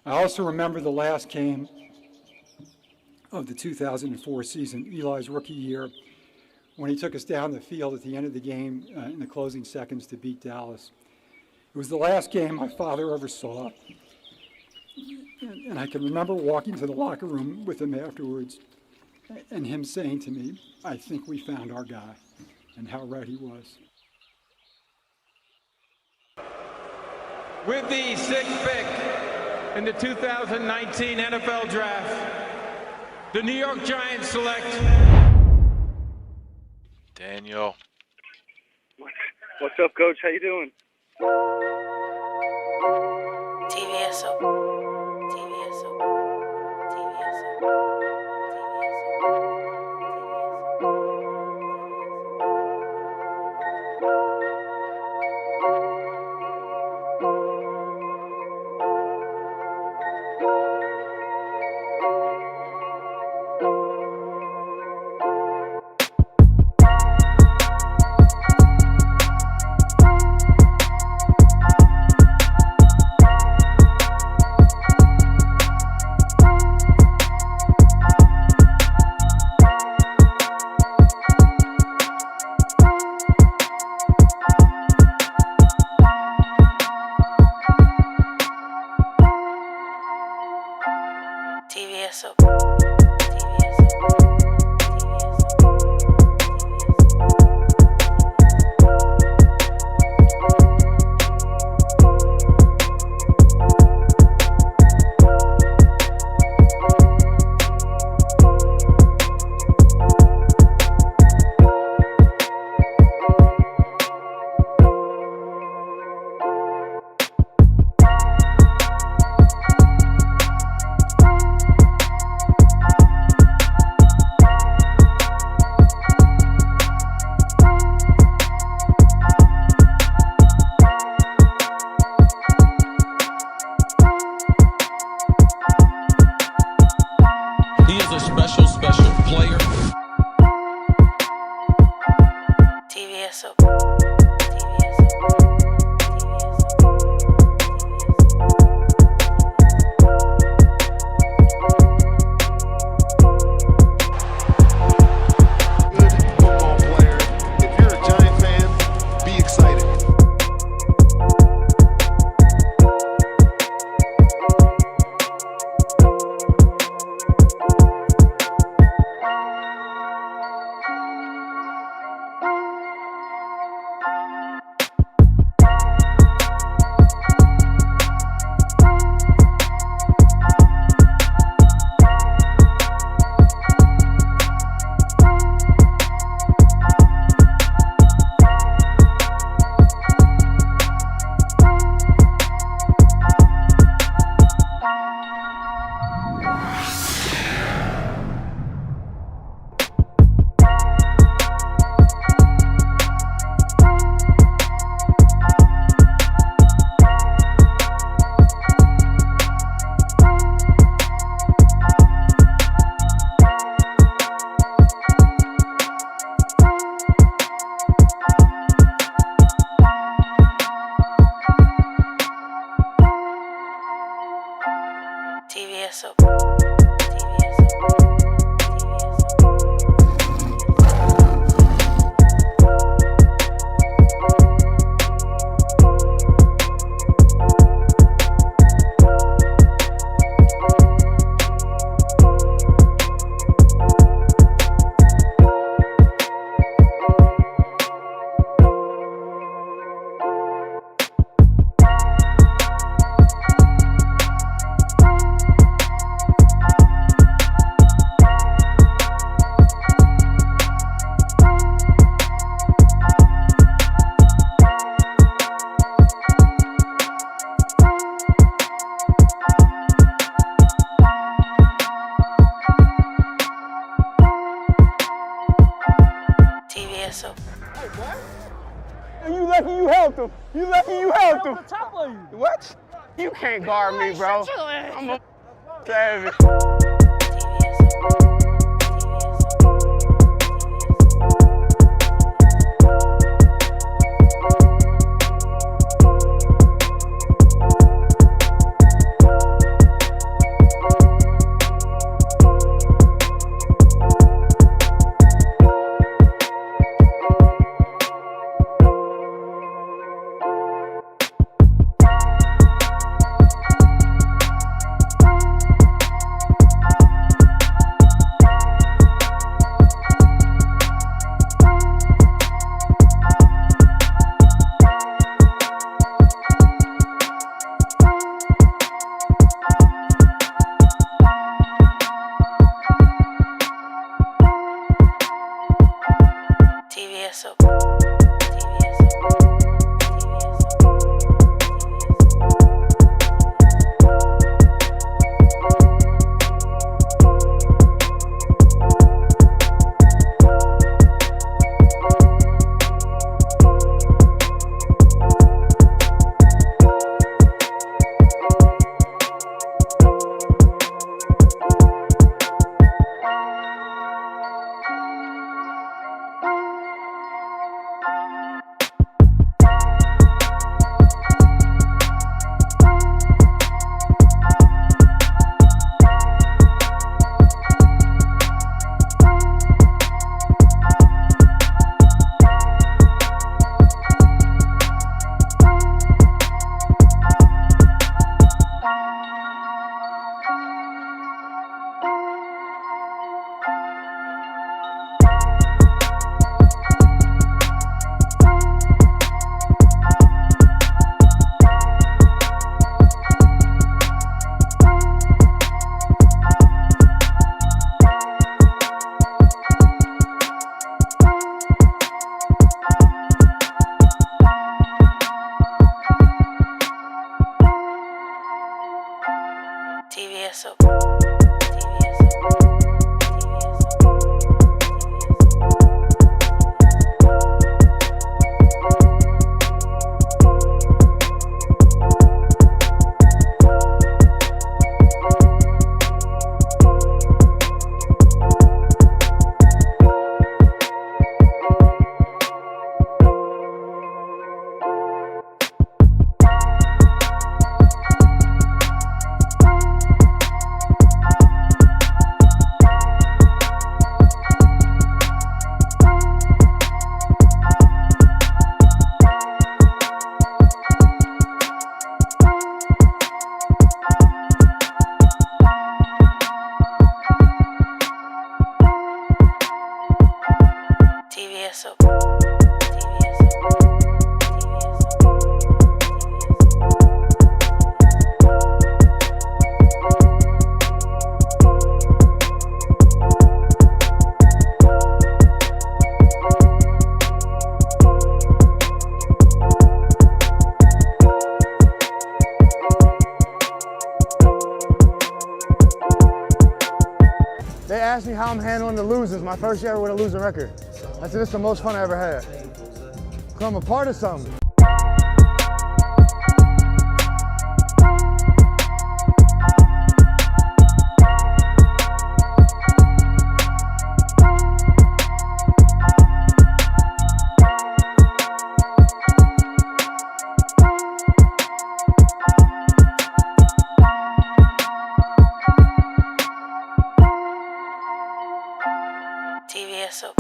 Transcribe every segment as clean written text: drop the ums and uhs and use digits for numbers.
I also remember the last game of the 2004 season, Eli's rookie year, when he took us down the field at the end of the game in the closing seconds to beat Dallas. It was the last game my father ever saw, and I can remember walking to the locker room with him afterwards and him saying to me, "I think we found our guy," and how right he was. With the 6th pick in the 2019 NFL Draft, the New York Giants select Daniel. What's up, Coach? How you doing? Vsop. He is a special player. Vsop. Good football player. If you're a Giant fan, be excited. You lucky you helped him. You lucky you helped him. What? You can't guard me, bro. I'm a savage. Vsop. Vsop. They asked me how I'm handling the losers, my first year with a losing record. I said, it's the most fun I ever had. 'Cause I'm a part of something. Vsop.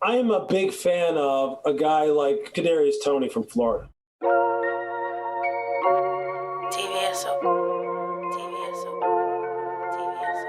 I am a big fan of a guy like Kadarius Toney from Florida. TVSO. TVSO. TVSO.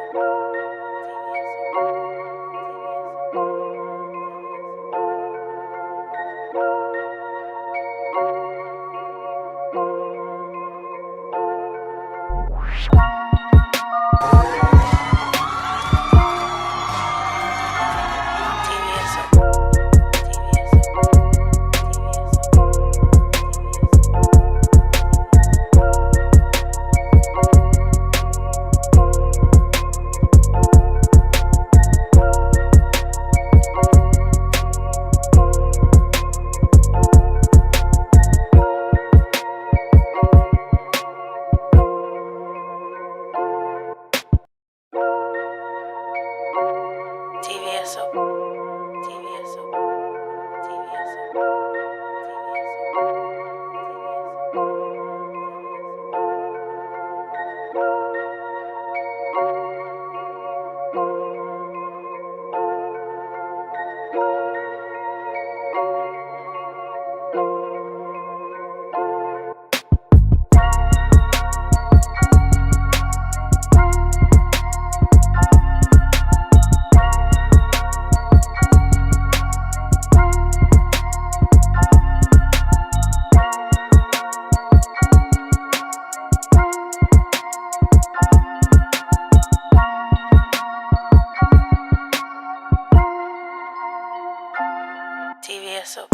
TVSO.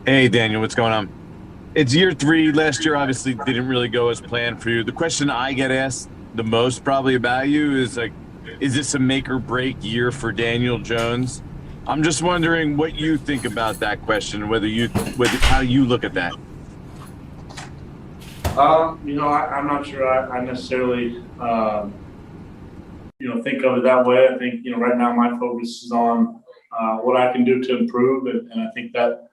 Hey, Daniel, what's going on? It's year 3. Last year obviously didn't really go as planned for you. The question I get asked the most probably about you is like, is this a make or break year for Daniel Jones? I'm just wondering what you think about that question, how you look at that. I'm not sure I necessarily, think of it that way. I think, right now my focus is on what I can do to improve. And I think that,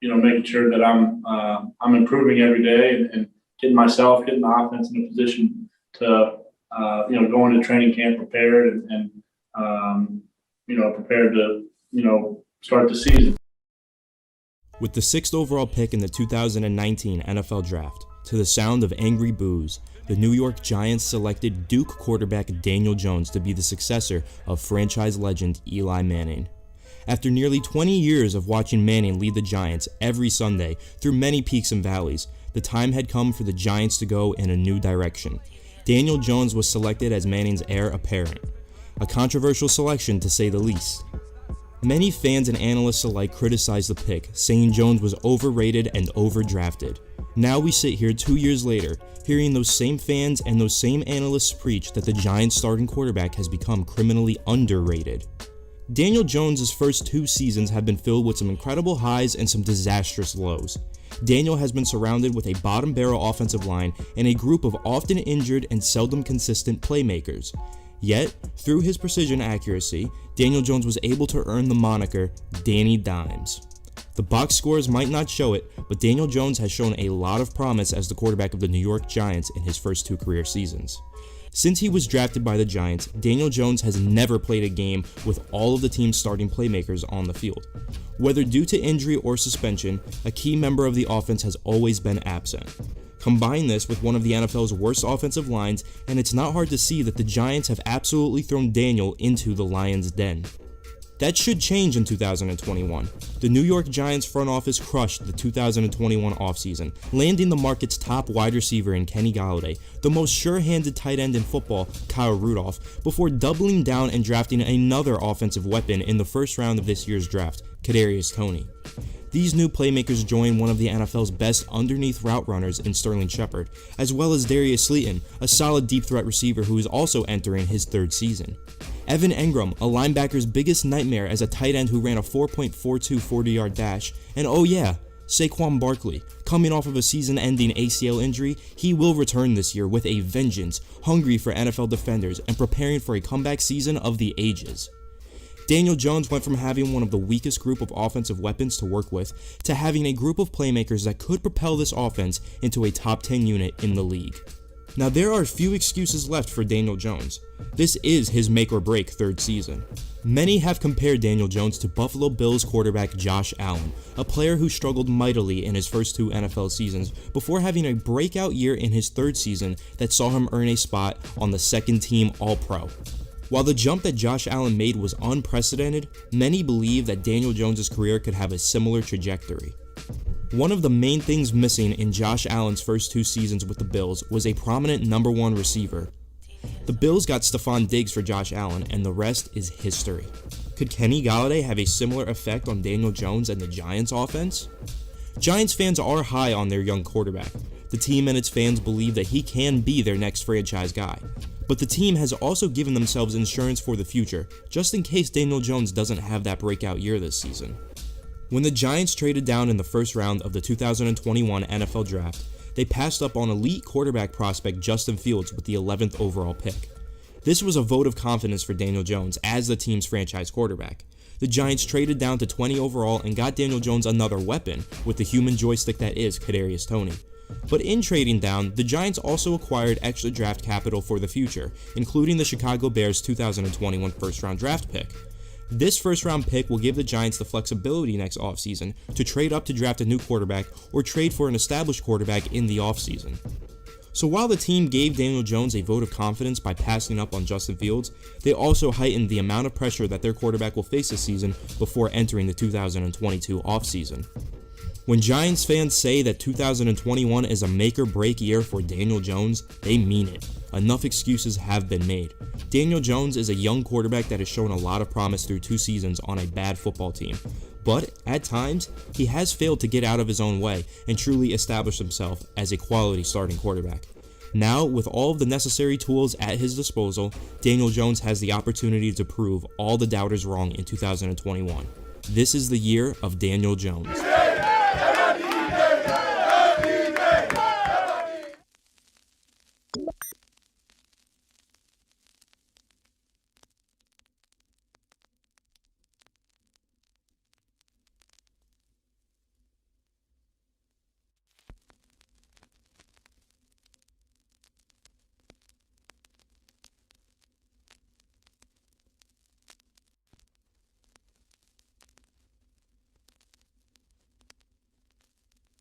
making sure that I'm improving every day and getting the offense in a position to, go into training camp prepared and prepared to, start the season. With the 6th overall pick in the 2019 NFL Draft, to the sound of angry boos, the New York Giants selected Duke quarterback Daniel Jones to be the successor of franchise legend Eli Manning. After nearly 20 years of watching Manning lead the Giants every Sunday through many peaks and valleys, the time had come for the Giants to go in a new direction. Daniel Jones was selected as Manning's heir apparent, a controversial selection to say the least. Many fans and analysts alike criticized the pick, saying Jones was overrated and overdrafted. Now we sit here 2 years later, hearing those same fans and those same analysts preach that the Giants' starting quarterback has become criminally underrated. Daniel Jones' first 2 seasons have been filled with some incredible highs and some disastrous lows. Daniel has been surrounded with a bottom barrel offensive line and a group of often injured and seldom consistent playmakers. Yet, through his precision accuracy, Daniel Jones was able to earn the moniker Danny Dimes. The box scores might not show it, but Daniel Jones has shown a lot of promise as the quarterback of the New York Giants in his first 2 career seasons. Since he was drafted by the Giants, Daniel Jones has never played a game with all of the team's starting playmakers on the field. Whether due to injury or suspension, a key member of the offense has always been absent. Combine this with one of the NFL's worst offensive lines, and it's not hard to see that the Giants have absolutely thrown Daniel into the lion's den. That should change in 2021. The New York Giants front office crushed the 2021 offseason, landing the market's top wide receiver in Kenny Golladay, the most sure-handed tight end in football, Kyle Rudolph, before doubling down and drafting another offensive weapon in the first round of this year's draft, Kadarius Toney. These new playmakers join one of the NFL's best underneath route runners in Sterling Shepard, as well as Darius Slayton, a solid deep threat receiver who is also entering his 3rd season. Evan Engram, a linebacker's biggest nightmare as a tight end who ran a 4.42 40-yard dash, and oh yeah, Saquon Barkley. Coming off of a season-ending ACL injury, he will return this year with a vengeance, hungry for NFL defenders and preparing for a comeback season of the ages. Daniel Jones went from having one of the weakest group of offensive weapons to work with to having a group of playmakers that could propel this offense into a top 10 unit in the league. Now there are few excuses left for Daniel Jones. This is his make or break 3rd season. Many have compared Daniel Jones to Buffalo Bills quarterback Josh Allen, a player who struggled mightily in his first 2 NFL seasons before having a breakout year in his 3rd season that saw him earn a spot on the 2nd team All-Pro. While the jump that Josh Allen made was unprecedented, many believe that Daniel Jones' career could have a similar trajectory. One of the main things missing in Josh Allen's first 2 seasons with the Bills was a prominent number 1 receiver. The Bills got Stephon Diggs for Josh Allen, and the rest is history. Could Kenny Golladay have a similar effect on Daniel Jones and the Giants offense? Giants fans are high on their young quarterback. The team and its fans believe that he can be their next franchise guy. But the team has also given themselves insurance for the future, just in case Daniel Jones doesn't have that breakout year this season. When the Giants traded down in the 1st round of the 2021 NFL Draft, they passed up on elite quarterback prospect Justin Fields with the 11th overall pick. This was a vote of confidence for Daniel Jones as the team's franchise quarterback. The Giants traded down to 20 overall and got Daniel Jones another weapon with the human joystick that is Kadarius Toney. But in trading down, the Giants also acquired extra draft capital for the future, including the Chicago Bears 2021 first-round draft pick. This first-round pick will give the Giants the flexibility next offseason to trade up to draft a new quarterback or trade for an established quarterback in the offseason. So while the team gave Daniel Jones a vote of confidence by passing up on Justin Fields, they also heightened the amount of pressure that their quarterback will face this season before entering the 2022 offseason. When Giants fans say that 2021 is a make-or-break year for Daniel Jones, they mean it. Enough excuses have been made. Daniel Jones is a young quarterback that has shown a lot of promise through 2 seasons on a bad football team. But, at times, he has failed to get out of his own way and truly establish himself as a quality starting quarterback. Now, with all of the necessary tools at his disposal, Daniel Jones has the opportunity to prove all the doubters wrong in 2021. This is the year of Daniel Jones.